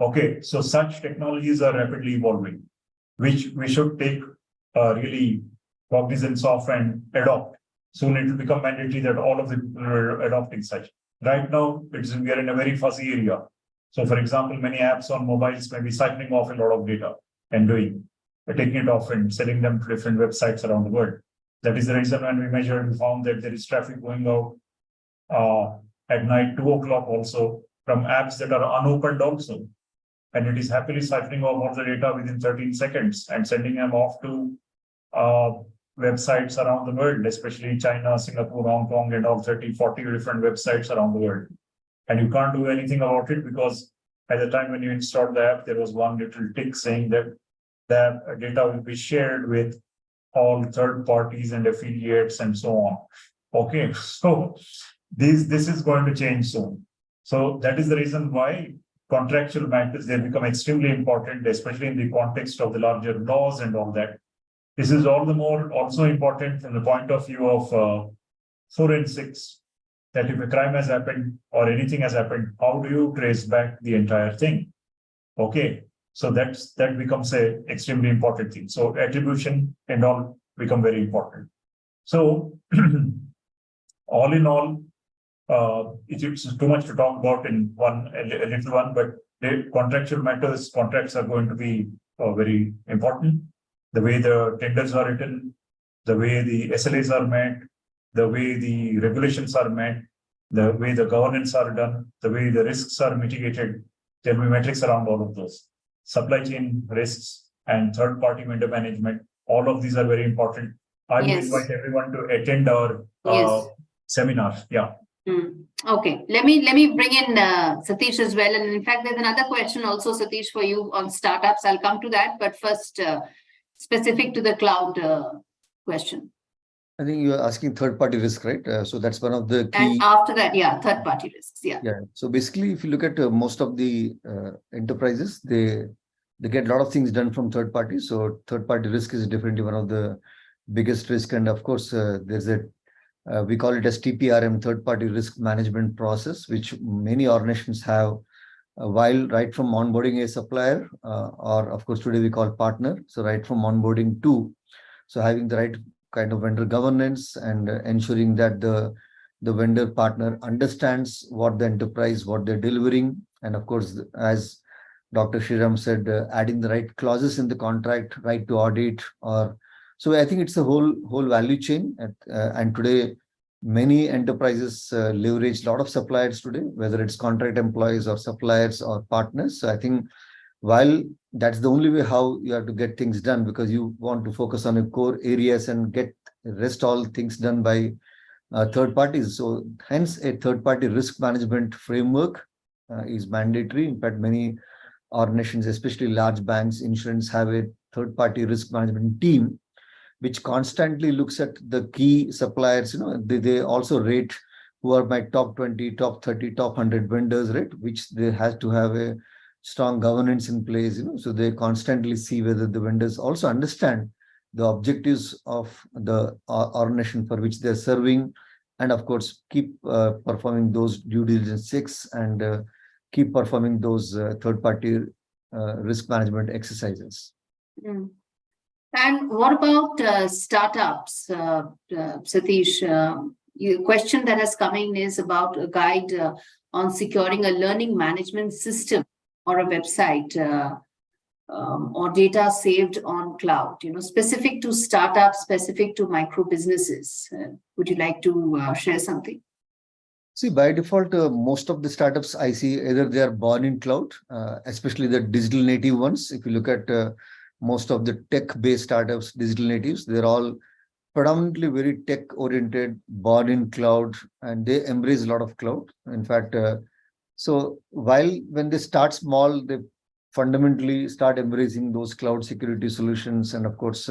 Okay, so such technologies are rapidly evolving, which we should take really cognizance of and adopt. Soon it will become mandatory that all of the people are adopting such. Right now, we are in a very fuzzy area. So for example, many apps on mobiles may be siphoning off a lot of data and taking it off and selling them to different websites around the world. That is the reason when we measured, we found that there is traffic going out at night, 2 o'clock also, from apps that are unopened also. And it is happily siphoning off all the data within 13 seconds and sending them off to websites around the world, especially China, Singapore, Hong Kong, and all 30, 40 different websites around the world. And you can't do anything about it because at the time when you installed the app, there was one little tick saying that the data will be shared with all third parties and affiliates and so on. Okay, so this is going to change soon. So that is the reason why contractual matters, they become extremely important, especially in the context of the larger laws and all that. This is all the more also important from the point of view of forensics, that if a crime has happened or anything has happened, how do you trace back the entire thing? Okay, so that becomes a extremely important thing. So attribution and all become very important. So all in all, it's too much to talk about in a little one, but the contractual matters, contracts are going to be very important. The way the tenders are written, the way the SLAs are met, the way the regulations are met, the way the governance are done, the way the risks are mitigated, there will be metrics around all of those. Supply chain risks and third-party vendor management, all of these are very important. I will invite everyone to attend our seminar. Yeah. Okay, let me bring in Satish as well. And in fact, there's another question also, Satish, for you on startups. I'll come to that, but first, specific to the cloud question. I think you're asking third-party risk, right? So that's one of the key. And after that, third-party risks. Yeah. So basically, if you look at most of the enterprises, they get a lot of things done from third parties. So third-party risk is definitely one of the biggest risk. And of course, there's we call it as TPRM, third-party risk management process, which many organizations have. While right from onboarding a supplier, or of course today we call partner. So right from onboarding to, so having the right kind of vendor governance and ensuring that the vendor partner understands what the enterprise, what they're delivering. And of course, as Dr. Shriram said, adding the right clauses in the contract, right to audit, or so I think it's a whole value chain. And today, many enterprises leverage a lot of suppliers today, whether it's contract employees or suppliers or partners. So I think while that's the only way how you have to get things done, because you want to focus on your core areas and get the rest all things done by third parties. So hence a third party risk management framework is mandatory. In fact, many organizations, especially large banks, insurance, have a third party risk management team which constantly looks at the key suppliers. They also rate who are my top 20, top 30, top 100 vendors, right? Which they have to have a strong governance in place. So they constantly see whether the vendors also understand the objectives of the organization for which they're serving, and of course keep performing those due diligence checks and keep performing those third-party risk management exercises. Mm. And what about startups, Satish? The question that has come in is about a guide on securing a learning management system or a website or data saved on cloud, specific to startups, specific to micro businesses. Would you like to share something? See, by default, most of the startups I see, either they are born in cloud, especially the digital native ones. If you look at most of the tech-based startups, digital natives, they're all predominantly very tech-oriented, born in cloud, and they embrace a lot of cloud. In fact, so when they start small, they fundamentally start embracing those cloud security solutions. And of course,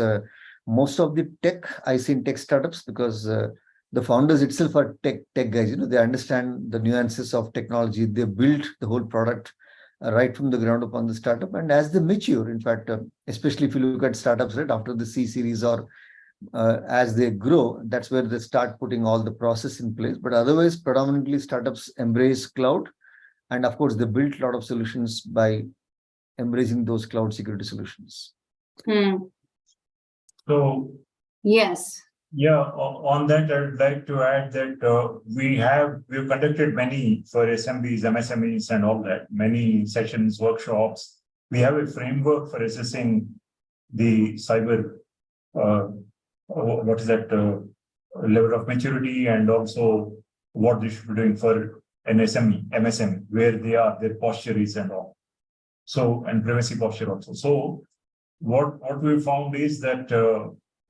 most of the tech I see in tech startups, because the founders itself are tech guys. They understand the nuances of technology. They build the whole product right from the ground up on the startup. And as they mature, in fact, especially if you look at startups right after the C series or as they grow, that's where they start putting all the process in place. But otherwise, predominantly startups embrace cloud. And of course, they build a lot of solutions by embracing those cloud security solutions. So, yes. Yeah, on that, I would like to add that we've conducted many for SMBs, MSMEs, and all that, many sessions, workshops. We have a framework for assessing the cyber, level of maturity, and also what they should be doing for an SME, MSME, where they are, their posture is and all. So, and privacy posture also. So, what we found is that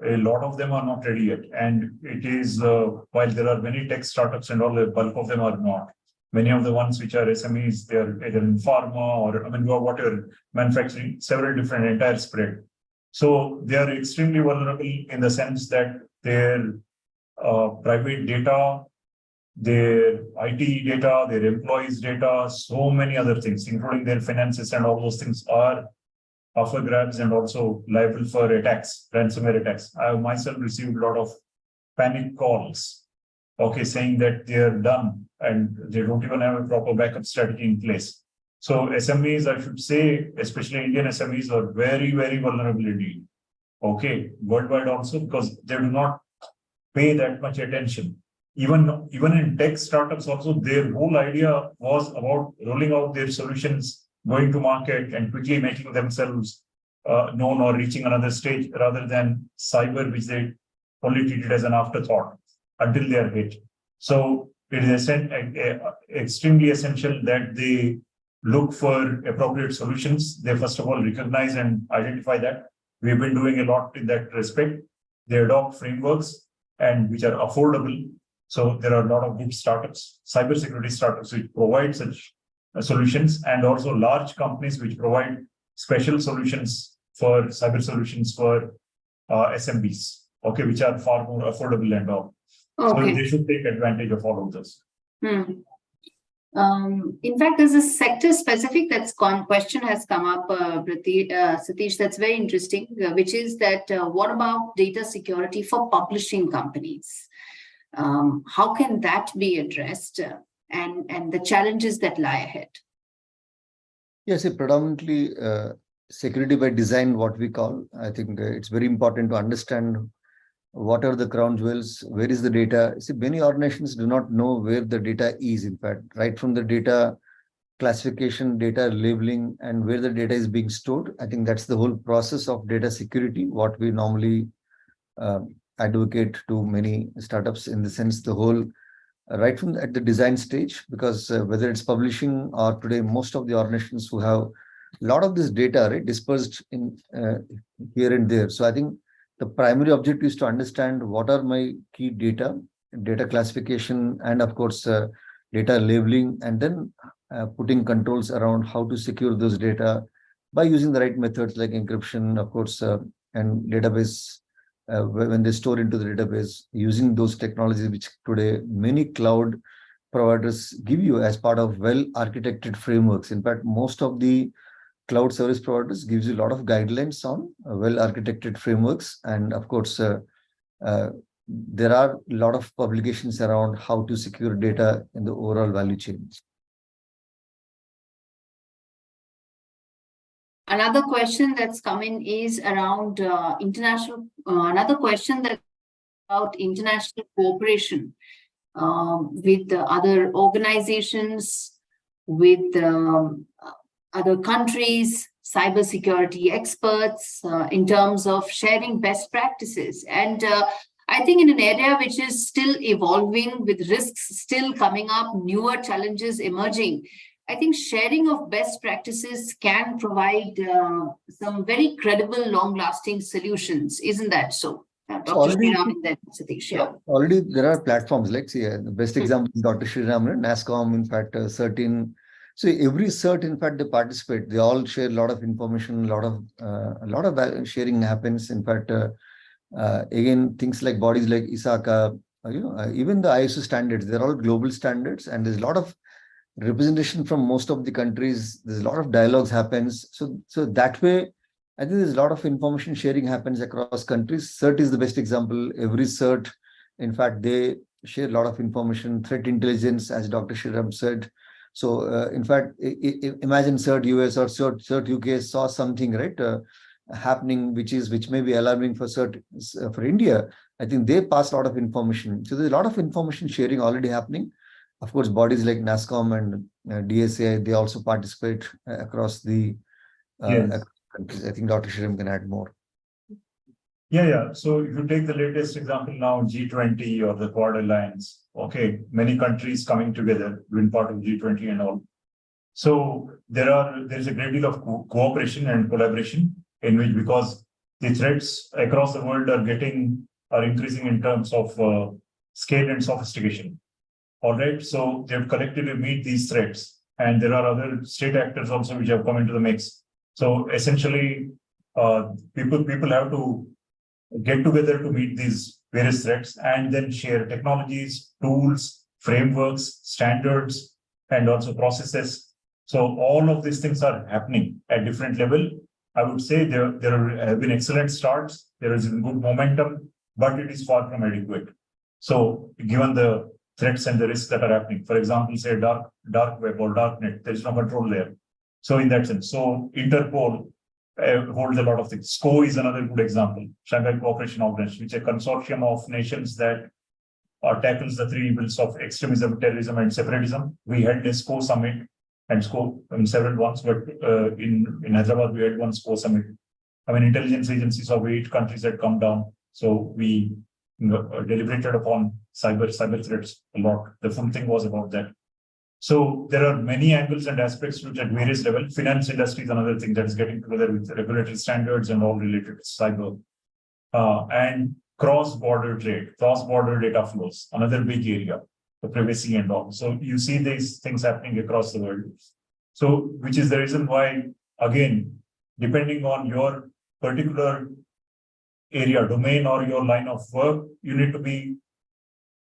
a lot of them are not ready yet. And it is, while there are many tech startups and all, the bulk of them are not. Many of the ones which are SMEs, they are either in pharma or, whatever, manufacturing, several different entire spread. So they are extremely vulnerable in the sense that their private data, their IT data, their employees' data, so many other things, including their finances and all those things are up for grabs and also liable for attacks, ransomware attacks. I have myself received a lot of panic calls, saying that they are done and they don't even have a proper backup strategy in place. So SMEs, I should say, especially Indian SMEs, are very, very vulnerable indeed. Worldwide also, because they do not pay that much attention. Even in tech startups also, their whole idea was about rolling out their solutions, going to market and quickly making themselves known or reaching another stage, rather than cyber, which they only treated as an afterthought until they are hit. So it is extremely essential that they look for appropriate solutions. They first of all recognize and identify that. We've been doing a lot in that respect. They adopt frameworks and which are affordable. So there are a lot of good startups, cybersecurity startups, which provide such solutions, and also large companies which provide special solutions for cyber solutions for SMBs, which are far more affordable and all. So they should take advantage of all of this. In fact, there's a sector specific question has come up, Satish, that's very interesting, which is that what about data security for publishing companies? How can that be addressed and the challenges that lie ahead? Yes, predominantly security by design, what we call. I think it's very important to understand what are the crown jewels, where is the data. See, many organizations do not know where the data is, in fact, right from the data classification, data labeling, and where the data is being stored. I think that's the whole process of data security, what we normally advocate to many startups, in the sense the whole right from at the design stage, because whether it's publishing or today most of the organizations who have a lot of this data, right, dispersed in here and there. So I think the primary objective is to understand what are my key data classification, and of course data labeling, and then putting controls around how to secure those data by using the right methods like encryption, of course, and database. When they store into the database, using those technologies which today many cloud providers give you as part of well-architected frameworks. In fact, most of the cloud service providers gives you a lot of guidelines on well-architected frameworks. And of course, there are a lot of publications around how to secure data in the overall value chain. Another question that's come in is around another question that's about international cooperation with other organizations, with other countries, cybersecurity experts, in terms of sharing best practices. And I think in an area which is still evolving, with risks still coming up, newer challenges emerging, I think sharing of best practices can provide some very credible, long-lasting solutions. Isn't that so? Dr. Sriram and Satish. Yeah. Already there are platforms like, see, the best example is Dr. Sriram, NASSCOM, in fact, certain. So every cert, in fact, they participate. They all share a lot of information, a lot of sharing happens. In fact, again, things like bodies like ISACA, even the ISO standards, they're all global standards, and there's a lot of representation from most of the countries. There's a lot of dialogues happens. So that way, I think there's a lot of information sharing happens across countries. CERT is the best example. Every CERT, in fact, they share a lot of information, threat intelligence, as Dr. Sriram said. So in fact, imagine CERT US or CERT UK saw something, right, happening, which may be alarming for CERT for India. I think they pass a lot of information. So there's a lot of information sharing already happening. Of course, bodies like NASSCOM and DSAI, they also participate across the countries. I think Dr. Sriram can add more. Yeah. So if you take the latest example now, G20 or the Quad Alliance, okay, many countries coming together, being part of G20 and all. So there's a great deal of cooperation and collaboration in which, because the threats across the world are increasing in terms of scale and sophistication. All right, so they have collectively meet these threats, and there are other state actors also which have come into the mix. So essentially, people have to get together to meet these various threats, and then share technologies, tools, frameworks, standards, and also processes. So all of these things are happening at different level. I would say there have been excellent starts. There is good momentum, but it is far from adequate. So given the threats and the risks that are happening, for example, say dark web or darknet, there is no control there. So in that sense, so Interpol holds a lot of things. SCO is another good example, Shanghai Cooperation Organization, which is a consortium of nations that tackles the three evils of extremism, terrorism, and separatism. We had a SCO summit and SCO several ones, but in Hyderabad we had one SCO summit. I mean, intelligence agencies of 8 countries had come down, so we deliberated upon cyber threats a lot. The full thing was about that. So there are many angles and aspects which at various levels. Finance industry is another thing that is getting together with regulatory standards and all related to cyber. And cross-border trade, cross-border data flows, another big area, the privacy and all. So you see these things happening across the world. So which is the reason why, again, depending on your particular area, domain, or your line of work, you need to be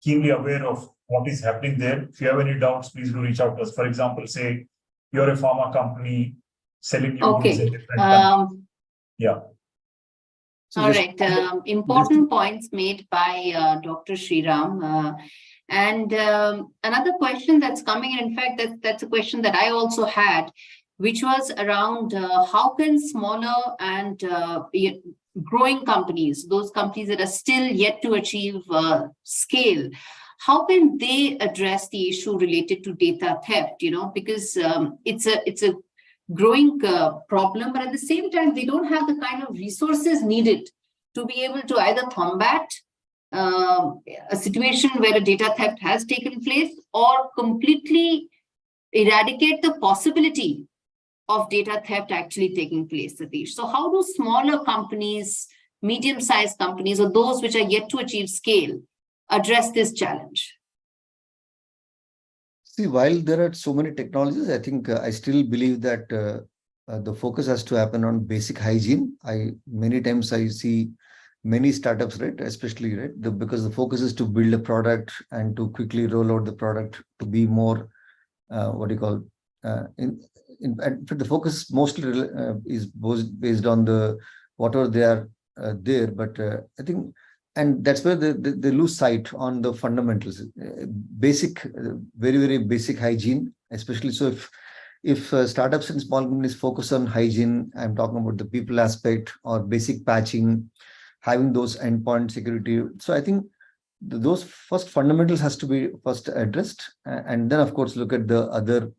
keenly aware of what is happening there. If you have any doubts, please do reach out to us. For example, say you're a pharma company selling your goods in different countries. Yeah. So all right. Important points made by Dr. Sriram. And another question that's coming in fact, that's a question that I also had, which was around how can smaller and growing companies, those companies that are still yet to achieve scale, how can they address the issue related to data theft? Because it's a growing problem, but at the same time, they don't have the kind of resources needed to be able to either combat a situation where a data theft has taken place or completely eradicate the possibility of data theft actually taking place, Satish. So how do smaller companies, medium-sized companies, or those which are yet to achieve scale address this challenge? See, while there are so many technologies, I think I still believe that the focus has to happen on basic hygiene. Many times I see many startups, right, especially, right, because the focus is to build a product and to quickly roll out the product to be more, the focus mostly is based on the whatever they are there, but I think, and that's where they lose sight on the fundamentals, basic, very, very basic hygiene, especially. So if startups and small companies focus on hygiene, I'm talking about the people aspect or basic patching, having those endpoint security. So I think those first fundamentals has to be first addressed, and then of course look at the other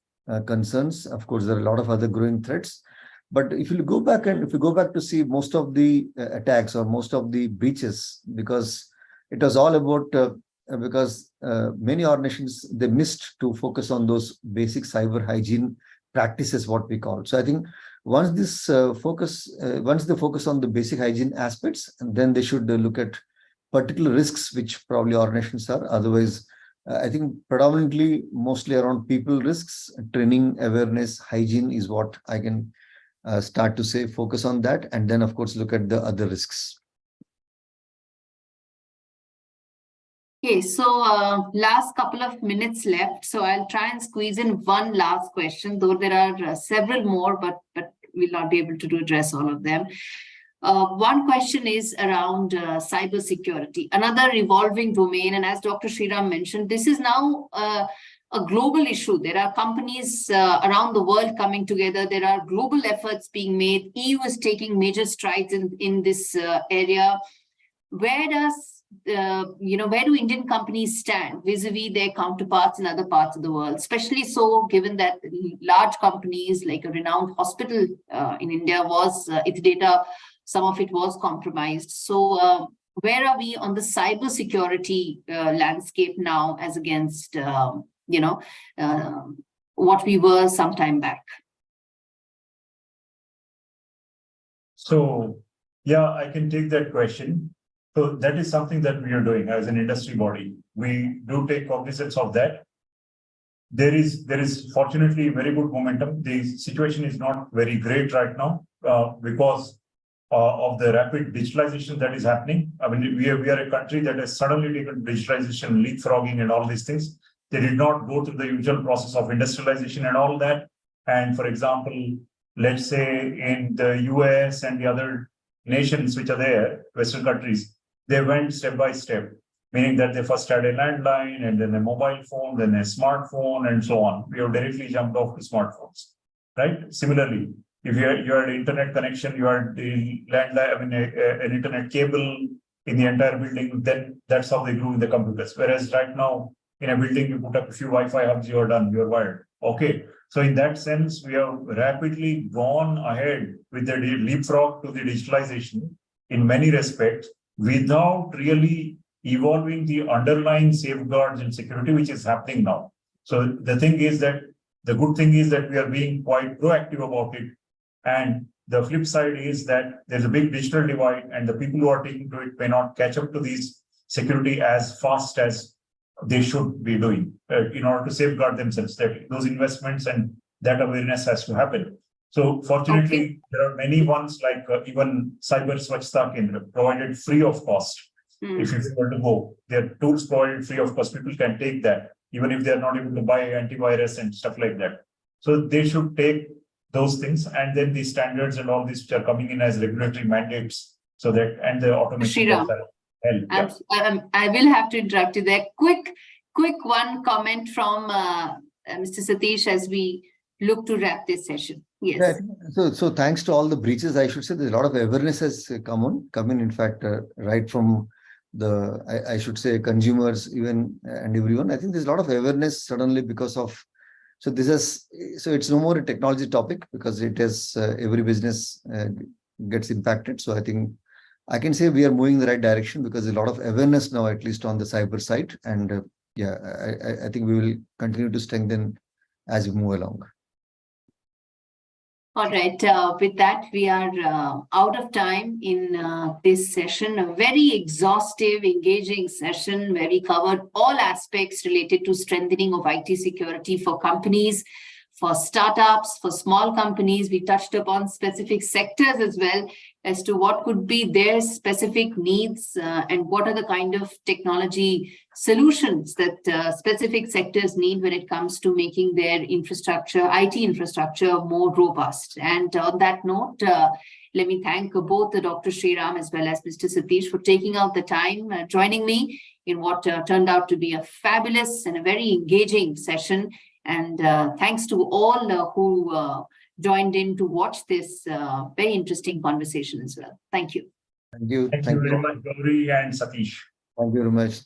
concerns. Of course, there are a lot of other growing threats. But if you go back to see most of the attacks or most of the breaches, because it was all about because many organizations, they missed to focus on those basic cyber hygiene practices, what we call. So I think once they focus on the basic hygiene aspects, and then they should look at particular risks which probably organizations are. Otherwise, I think predominantly mostly around people risks, training, awareness, hygiene is what I can start to say, focus on that, and then of course look at the other risks. Okay, so last couple of minutes left, so I'll try and squeeze in one last question, though there are several more, but we'll not be able to address all of them. One question is around cyber security, another evolving domain, and as Dr. Sriram mentioned, this is now a global issue. There are companies around the world coming together. There are global efforts being made. EU is taking major strides in this area. Where do Indian companies stand vis-a-vis their counterparts in other parts of the world? Especially so, given that large companies like a renowned hospital in India its data, some of it was compromised. So where are we on the cyber security landscape now as against what we were some time back? So, yeah, I can take that question. So that is something that we are doing as an industry body. We do take cognizance of that. There is fortunately very good momentum. The situation is not very great right now because of the rapid digitalization that is happening. I mean, we are a country that has suddenly taken digitalization, leapfrogging and all these things. They did not go through the usual process of industrialization and all that. And for example, let's say in the US and the other nations which are there, Western countries, they went step by step, meaning that they first had a landline and then a mobile phone, then a smartphone and so on. We have directly jumped off to smartphones, right? Similarly, if you had an internet connection, you had the landline, an internet cable in the entire building, then that's how they grew the computers. Whereas right now, in a building, you put up a few Wi-Fi hubs, you're done, you're wired. Okay. So in that sense, we have rapidly gone ahead with the leapfrog to the digitalization in many respects without really evolving the underlying safeguards and security, which is happening now. So the good thing is that we are being quite proactive about it. And the flip side is that there's a big digital divide and the people who are taking to it may not catch up to these security as fast as they should be doing in order to safeguard themselves. That those investments and that awareness has to happen. So fortunately, there are many ones like even Cyber Swachhta Kendra provided free of cost. If you were to go, there are tools provided free of cost. People can take that, even if they're not able to buy antivirus and stuff like that. So they should take those things, and then the standards and all this which are coming in as regulatory mandates, so that and the automation. I will have to interrupt you there. Quick one comment from Mr. Satish as we look to wrap this session. Yes. Right. So thanks to all the breaches, I should say there's a lot of awareness has come in. In fact, right from I should say consumers even and everyone. I think there's a lot of awareness suddenly because of, so it's no more a technology topic because it is every business gets impacted. So I think I can say we are moving in the right direction because there's a lot of awareness now, at least on the cyber side. And I think we will continue to strengthen as we move along. All right. With that, we are out of time in this session, a very exhaustive, engaging session where we covered all aspects related to strengthening of IT security for companies, for startups, for small companies. We touched upon specific sectors as well as to what could be their specific needs and what are the kind of technology solutions that specific sectors need when it comes to making their infrastructure, IT infrastructure, more robust. And on that note, let me thank both Dr. Sriram as well as Mr. Satish for taking out the time, joining me in what turned out to be a fabulous and a very engaging session. And thanks to all who joined in to watch this very interesting conversation as well. Thank you. Thank you. Thank you very much, Gauri and Satish. Thank you very much.